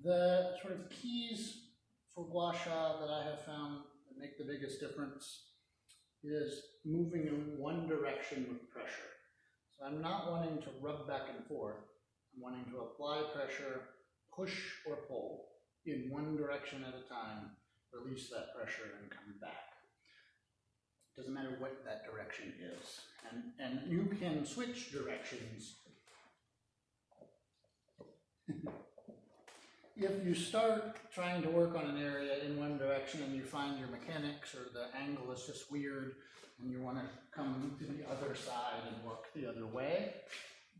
The sort of keys for gua sha that I have found that make the biggest difference is moving in one direction with pressure. So I'm not wanting to rub back and forth. I'm wanting to apply pressure, push or pull in one direction at a time, release that pressure and come back. It doesn't matter what that direction is. And you can switch directions. If you start trying to work on an area in one direction and you find your mechanics or the angle is just weird and you want to come to the other side and work the other way,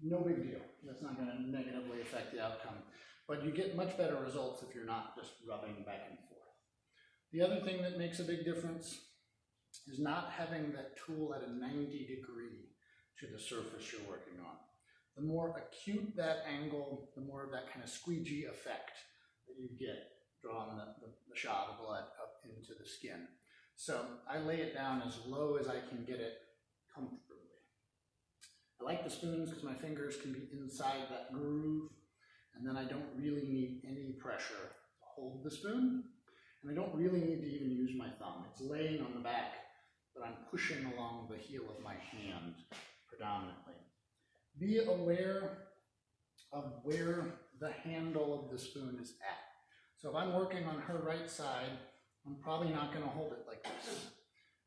no big deal. That's not going to negatively affect the outcome. But you get much better results if you're not just rubbing back and forth. The other thing that makes a big difference is not having that tool at a 90-degree to the surface you're working on. The more acute that angle, the more of that kind of squeegee effect that you get drawing the shot of blood up into the skin. So I lay it down as low as I can get it comfortably. I like the spoons because my fingers can be inside that groove, and then I don't really need any pressure to hold the spoon, and I don't really need to even use my thumb. It's laying on the back, but I'm pushing along the heel of my hand predominantly. Be aware of where the handle of the spoon is at. So if I'm working on her right side, I'm probably not going to hold it like this,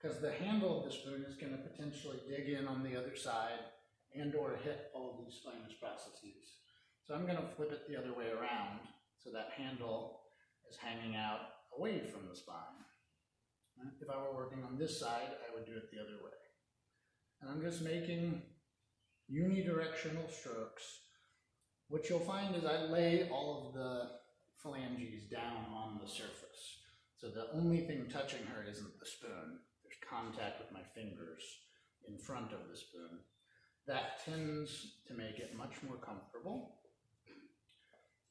because the handle of the spoon is going to potentially dig in on the other side and or hit all of these spinous processes. So I'm going to flip it the other way around so that handle is hanging out away from the spine. If I were working on this side, I would do it the other way. And I'm just making unidirectional strokes. What you'll find is I lay all of the phalanges down on the surface. So the only thing touching her isn't the spoon. There's contact with my fingers in front of the spoon. That tends to make it much more comfortable.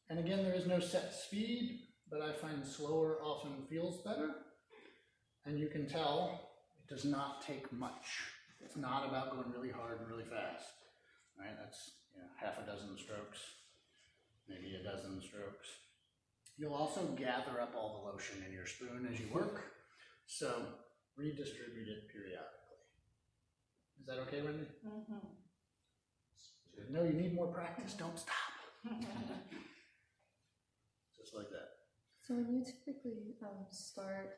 And again, there is no set speed, but I find slower often feels better. And you can tell it does not take much. It's not about going really hard and really fast. Right? That's half a dozen strokes, maybe a dozen strokes. You'll also gather up all the lotion in your spoon as you work, so redistribute it periodically. Is that okay, Wendy? Mm-hmm. No, you need more practice. Don't stop. Just like that. So when you typically start,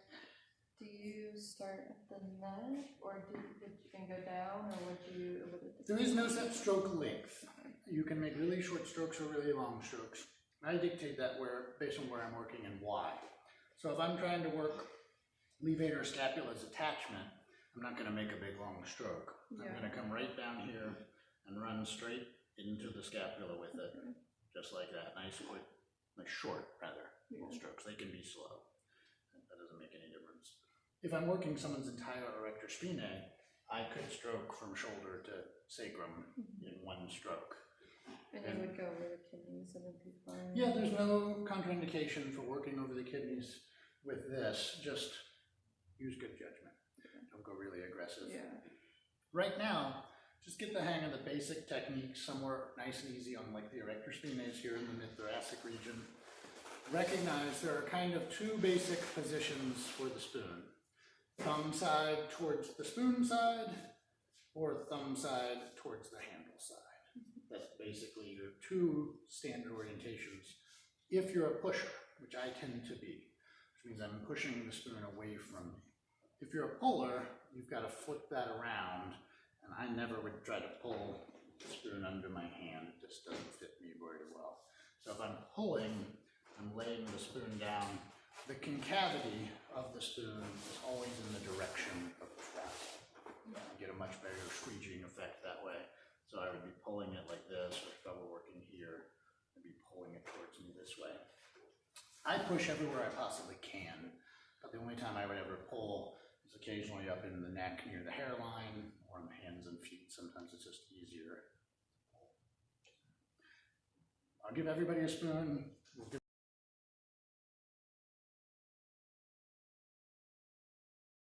do you start at the neck, or would you go down, or would you? There is no set stroke length. You can make really short strokes or really long strokes. I dictate that based on where I'm working and why. So if I'm trying to work levator scapula's attachment, I'm not going to make a big long stroke. Yeah. I'm going to come right down here and run straight into the scapula with it, just like that. Nice, quick, short rather, little strokes. They can be slow. That doesn't make any difference. If I'm working someone's entire erector spinae, I could stroke from shoulder to sacrum in one stroke. And you would go over the kidneys and then be fine? Yeah, there's no contraindication for working over the kidneys with this. Just use good judgment. Don't go really aggressive. Yeah. Right now, just get the hang of the basic techniques somewhere nice and easy on like the erector spinae here in the mid-thoracic region. Recognize there are kind of two basic positions for the spoon. Thumb side towards the spoon side, or thumb side towards the handle side. That's basically your two standard orientations. If you're a pusher, which I tend to be, which means I'm pushing the spoon away from me. If you're a puller, you've got to flip that around, and I never would try to pull the spoon under my hand. It just doesn't fit me very well. So if I'm pulling, I'm laying the spoon down. The concavity of the spoon is always in the direction of travel. You get a much better squeegeeing effect that way. So I would be pulling it like this, or if I were working here, I'd be pulling it towards me this way. I push everywhere I possibly can, but the only time I would ever pull is occasionally up in the neck near the hairline, or on the hands and feet. Sometimes it's just easier. I'll give everybody a spoon.